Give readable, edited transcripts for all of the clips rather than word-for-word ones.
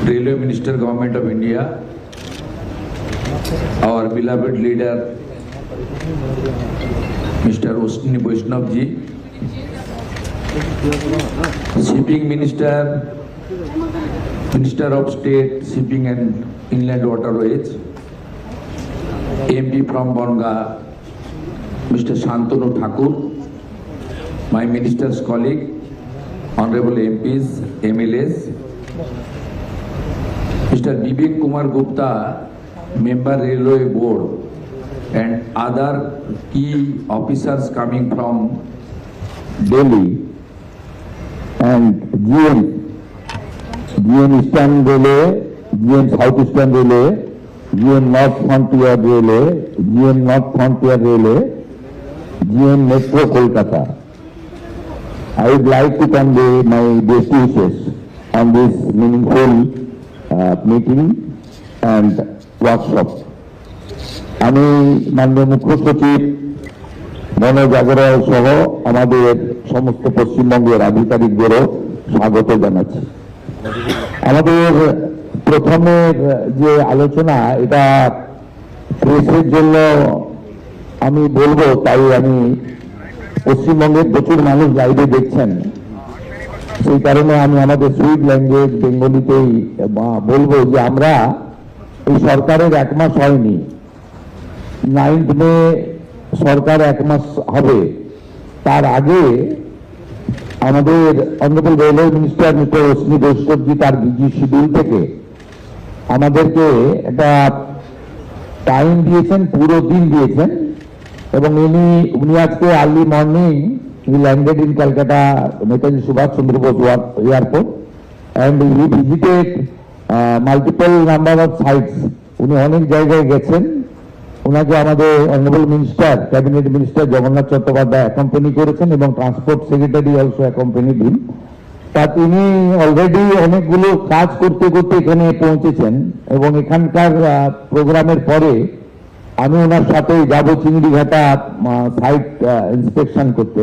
Railway Minister, Government of India, our beloved leader, Mr. Ashwini Vaishnav ji, Shipping Minister, Minister of State, Shipping and Inland Waterways, MP from Bonga, Mr. Shantanu Thakur, my minister's colleague, Honorable MPs, MLAs, Mr. Vivek Kumar Gupta, Member Railway Board, and other key officers coming from Delhi, and GN Eastern Railway, GN South Eastern Railway, GN North Frontier Railway, GN North Frontier Railway, GN Metro Kolkata. I would like to convey my best wishes on this meaningful meeting and workshop. আমি মাননীয় মুখ্য সচিব মনোজ আগরওয়াল সহ আমাদের সমস্ত পশ্চিমবঙ্গের আধিকারিকদেরও স্বাগত জানাচ্ছি। আমাদের প্রথমের যে আলোচনা এটা প্রেসের জন্য আমি বলবো, তাই আমি পশ্চিমবঙ্গের প্রচুর মানুষ লাইভে দেখছেন, সেই কারণে আমি আমাদের সুইট ল্যাঙ্গুয়েজ বেঙ্গলিতেই বলবো যে আমরা এই সরকারের 1 মাস হয়নি, 9th মে সরকার 1 মাস হবে, তার আগে আমাদের honourable railway minister mister Ashwini Vaishnavji তার বিজি শিডিউল থেকে আমাদেরকে একটা টাইম দিয়েছেন, পুরো দিন দিয়েছেন, এবং উনি আজকে early morning he landed in Calcutta Netaji Subhash Chandra Bose Airport and he visited multiple number of sites. উনি অনেক জায়গায় গেছেন। ওনাকে আমাদের honourable minister, cabinet minister Jagannath Chattopadhyay accompany করেছেন এবং ট্রান্সপোর্ট সেক্রেটারি অলসো অ্যাকম্পানি দিন। তা তিনি অলরেডি অনেকগুলো কাজ করতে করতে এখানে পৌঁছেছেন এবং এখানকার প্রোগ্রামের পরে আমি ওনার সাথে যাব চিংড়িঘাটা সাইট ইন্সপেকশন করতে।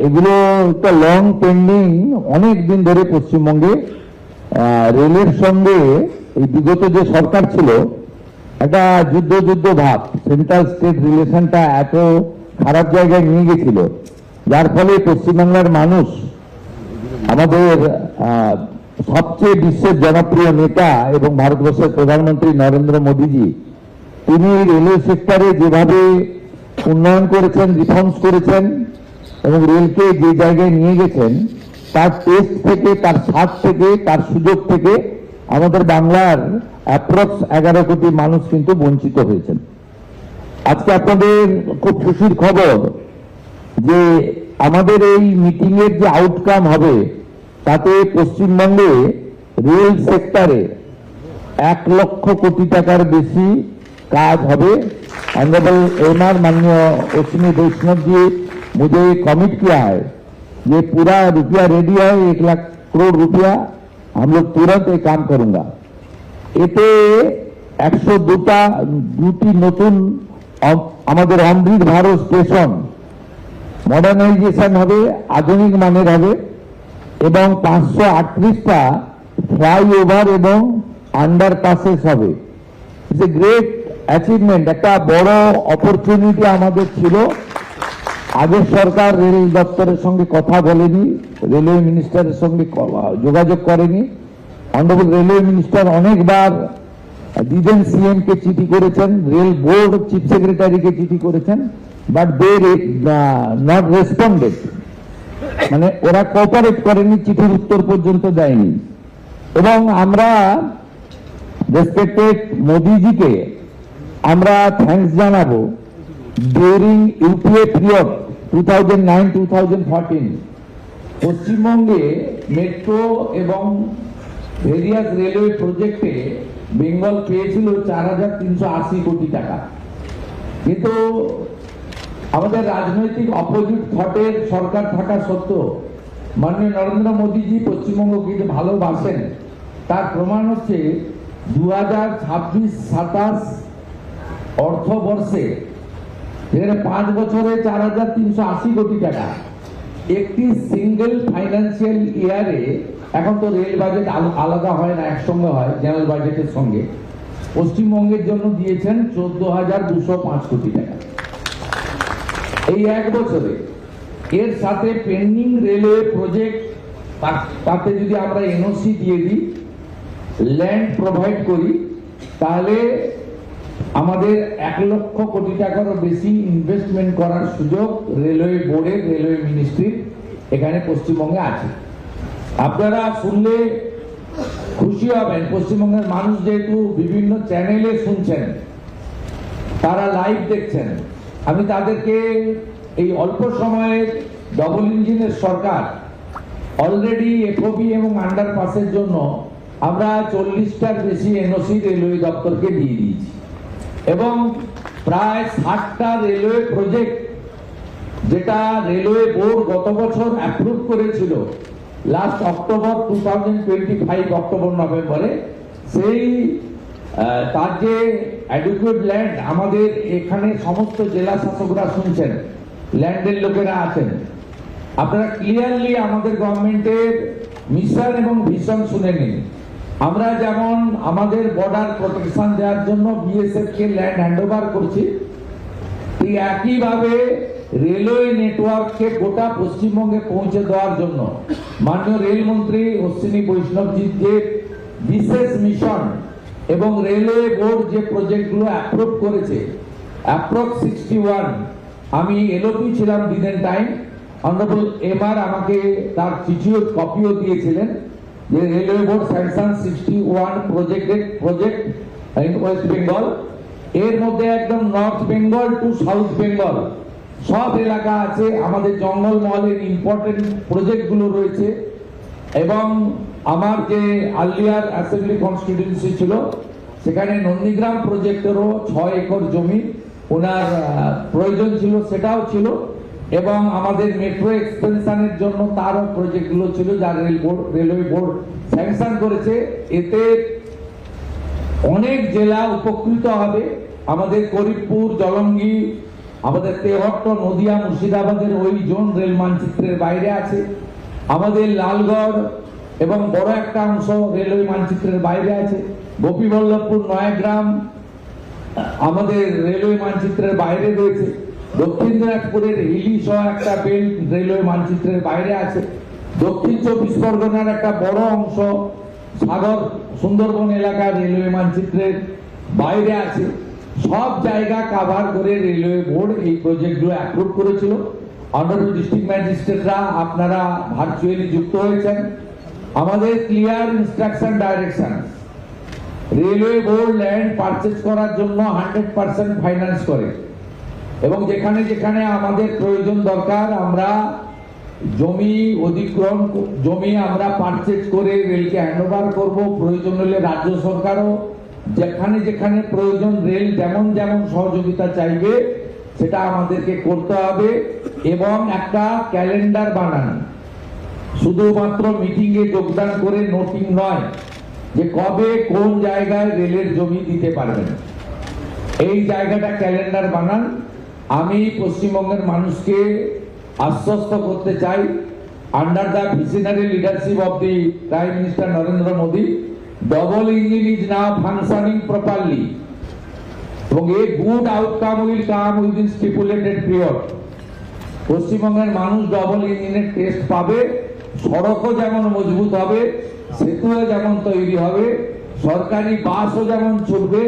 এগুলো একটা লং পেন্ডিং, অনেক দিন ধরে পশ্চিমবঙ্গে রেলের সঙ্গে এই বিগত যে সরকার ছিল একটা যুদ্ধ ভাব, সেন্ট্রাল স্টেট রিলেশনটা এত খারাপ জায়গায় নিয়ে গেছিল, যার ফলে পশ্চিমবাংলার মানুষ আমাদের সবচেয়ে বিশ্বের জনপ্রিয় নেতা এবং ভারতবর্ষের প্রধানমন্ত্রী নরেন্দ্র মোদীজি, তিনি রেলওয়ে সেক্টরে যেভাবে উন্নয়ন করেছেন, রিফর্মস করেছেন এবং রেলকে যে জায়গায় নিয়ে গেছেন, তার টেস্ট থেকে, তার স্বাদ থেকে, তার সুযোগ থেকে আমাদের বাংলার অ্যাপ্রক্স 11 কোটি মানুষ কিন্তু বঞ্চিত হয়েছেন। আজকে আপনাদের খুব খুশির খবর যে আমাদের এই মিটিং এর যে আউটকাম হবে তাতে পশ্চিমবঙ্গে রেল সেক্টরে 1 লক্ষ কোটি টাকার বেশি काज হবে। ऑनरेबल एमआर माननीय अश्विनी वैष्णव जी मुझे कमिट किया है, ये पूरा रुपया रेडी है, 1 लाख करोड़ रुपया हम लोग तुरंत ये काम करूंगा। এতে 102টি নতুন আমাদের অমৃত ভারত স্টেশন মডার্নাইজেশন হবে, আধুনিক মানের হবে এবং 538টা ফ্লাইওভার এবং আন্ডারপাসেস হবে। ইটস এ গ্রেট অ্যাচিভমেন্ট, একটা বড় অপরচুনিটি আমাদের ছিল। আগের সরকার রেল দপ্তরের সঙ্গে কথা বলেনি, রেলওয়ে মিনিস্টারের সঙ্গে যোগাযোগ করেনি। অনারেবল রেলওয়ে মিনিস্টার অনেকবার ডিজেন সিএম কে চিঠি করেছেন, রেল বোর্ড চিফ সেক্রেটারিকে চিঠি করেছেন, বাট দে নট রেসপন্ডেড, মানে ওরা কোঅপারেট করেনি, চিঠির উত্তর পর্যন্ত দেয়নি। এবং আমরা রেসপেক্টেড মোদিজিকে আমরা থ্যাঙ্কস জানাবো। ডিউরিং ইউপিএ পিরিয়ড 2009-2014 পশ্চিমবঙ্গে মেট্রো এবং ভেরিয়াস রেলওয়ে প্রজেক্টে বেঙ্গল পেয়েছিল 4,380 কোটি টাকা, কিন্তু আমাদের রাজনৈতিক অপোজিট থটের সরকার থাকা সত্ত্বেও মাননীয় নরেন্দ্র মোদীজি পশ্চিমবঙ্গকে যে ভালোবাসেন তার প্রমাণ হচ্ছে 2026-27 অর্থবর্ষে যেখানে 5 বছরে 4,380 কোটি টাকা, একটি সিঙ্গেল ফাইন্যান্সিয়াল ইয়ারে এখন তো রেল বাজেট আলাদা হয় না, একসঙ্গে হয় জেনারেল বাজেটের সঙ্গে। পশ্চিমবঙ্গের জন্য দিয়েছেন 14,205 কোটি টাকা এই এক বছরে। এর সাথে পেন্ডিং রেলওয়ে প্রজেক্ট, তাতে যদি আমরা এনওসি দিয়ে দিই, ল্যান্ড প্রোভাইড করি, তাহলে আমাদের 1 লক্ষ কোটি টাকারও বেশি ইনভেস্টমেন্ট করার সুযোগ রেলওয়ে বোর্ডের, রেলওয়ে মিনিস্ট্রির এখানে পশ্চিমবঙ্গে আছে। আপনারা শুনলে খুশি হবেন, পশ্চিমবঙ্গের মানুষ যেহেতু বিভিন্ন চ্যানেলে শুনছেন, তারা লাইভ দেখছেন, আমি তাদেরকে এই অল্প সময়ে ডবল ইঞ্জিনের সরকার অলরেডি এফওবি এবং আন্ডারপাসের জন্য আমরা 40টার বেশি এনওসি রেলওয়ে দপ্তরকে দিয়ে দিয়েছি এবং প্রায় 60টা রেলওয়ে প্রজেক্ট, যেটা রেলওয়ে বোর্ড গত বছর অ্যাপ্রুভ করেছিল লাস্ট অক্টোবর 2025 অক্টোবর নভেম্বরে, সেই তার যে অ্যাডিকুয়েট ল্যান্ড, আমাদের এখানে সমস্ত জেলা শাসকরা শুনছেন, ল্যান্ডের লোকেরা আছেন, আপনারা ক্লিয়ারলি আমাদের গভর্নমেন্টের মিশন এবং ভিশন শুনে নিন। আমরা যেমন আমাদের বর্ডার প্রোটেকশন দেওয়ার জন্য বিএসএফ কে ল্যান্ড হ্যান্ডওভার করছি, ঠিক একইভাবে রেলওয়ে নেটওয়ার্ককে গোটা পশ্চিমবঙ্গে পৌঁছে দেওয়ার জন্য মাননীয় রেলমন্ত্রী অশ্বিনী বৈষ্ণবজির যে বিশেষ মিশন এবং রেলওয়ে বোর্ড যে প্রজেক্টগুলো অ্যাপ্রুভ করেছে, অ্যাপ্রক্স 61, আমি এলওপি ছিলাম দিনের টাইম, অনারেবল এমআর আমাকে তার চিঠিও কপিও দিয়েছিলেন যে railway board sanction 61 project in West Bengal. এর মধ্যে একদম North Bengal to South Bengal সব এলাকা আছে, আমাদের জঙ্গলমহলের ইম্পর্টেন্ট প্রজেক্টগুলো রয়েছে। এবং আমার যে আলিয়ার অ্যাসেম্বলি কনস্টিটিউয়েন্সি ছিল, সেখানে নন্দীগ্রাম প্রজেক্টেরও 6 একর জমি ওনার প্রয়োজন ছিল, সেটাও ছিল। এবং আমাদের মেট্রো এক্সটেনশনের জন্য তারও প্রজেক্টগুলো ছিল, যা রেলওয়ে বোর্ড স্যাংশন করেছে। এতে অনেক জেলা উপকৃত হবে। আমাদের করিমপুর, জলঙ্গি, আমাদের তেহট্ট, নদিয়া, মুর্শিদাবাদের ওই জোন রেল মানচিত্রের বাইরে আছে। আমাদের লালগড় এবং বড় একটা অংশ রেলওয়ে মানচিত্রের বাইরে আছে। গোপীবল্লভপুর, নয়াগ্রাম আমাদের রেলওয়ে মানচিত্রের বাইরে রয়েছে। দক্ষিণ দিনাজপুরের হিলি সহ একটা বেল্ট রেলওয়ে মানচিত্রের বাইরে আছে। দক্ষিণ 24 পরগনার একটা বড় অংশ সাগর সুন্দরবন এলাকা রেলওয়ে মানচিত্রের বাইরে আছে। সব জায়গা কভার করে রেলওয়ে বোর্ড এই প্রজেক্টগুলো অ্যাপ্রুভ করেছিল। অনারেবল ডিস্ট্রিক্ট ম্যাজিস্ট্রেটরা আপনারা ভার্চুয়ালি যুক্ত হয়েছেন। আমাদের clear instruction, direction, railway board land purchase করার জন্য 100% ফাইন্যান্স করে এবং যেখানে যেখানে আমাদের প্রয়োজন দরকার আমরা জমি অধিগ্রহণ, জমি আমরা পারচেজ করে রেলকে হ্যান্ডওভার করব। প্রয়োজন হলে রাজ্য সরকারও যেখানে যেখানে প্রয়োজন রেল যেমন যেমন সহযোগিতা চাইবে সেটা আমাদেরকে করতে হবে। এবং একটা ক্যালেন্ডার বানান, শুধুমাত্র মিটিংয়ে যোগদান করে নোটিং নয়, যে কবে কোন জায়গায় রেলের জমি দিতে পারবেন, এই জায়গাটা ক্যালেন্ডার বানান। আমি পশ্চিমবঙ্গের মানুষকে আশ্বস্ত করতে চাই, under the visionary leadership of the prime minister Narendra Modi, double engine is now functioning properly এবং a good outcome will come within stipulated period। পশ্চিমবঙ্গের মানুষ ডবল ইঞ্জিনের টেস্ট পাবে, সড়কও যেমন মজবুত হবে, সেতুও যেমন তৈরি হবে, সরকারি বাসও যেমন ছুটবে,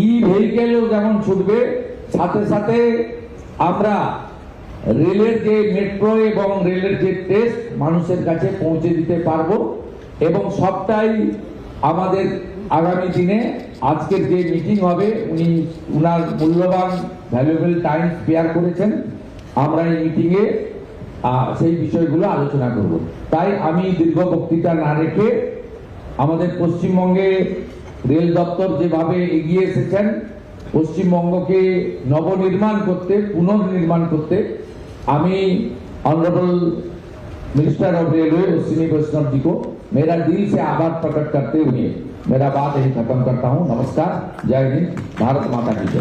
ই ভেহিকেলও যেমন ছুটবে, সাথে সাথে আমরা রেলের যে মেট্রো এবং রেলের যে টেস্ট মানুষের কাছে পৌঁছে দিতে পারবো। এবং সবটাই আমাদের আগামী দিনে আজকের যে মিটিং হবে, উনি উনার মূল্যবান ভ্যালুয়েবল টাইম স্পেয়ার করেছেন, আমরা এই মিটিংয়ে সেই বিষয়গুলো আলোচনা করব। তাই আমি দীর্ঘ বক্তৃতা না রেখে আমাদের পশ্চিমবঙ্গে রেল দপ্তর যেভাবে এগিয়ে এসেছেন, পশ্চিমবঙ্গকে নবনির্মাণ করতে, পুনর্নির্মাণ করতে, আমি honourable minister of railway Ashwini Vaishnaw ji को मेरा दिल से आभार प्रकट करते हुए मेरा बात यही खत्म करता हूं। नमस्कार, जय हिंद, भारत माता की जय।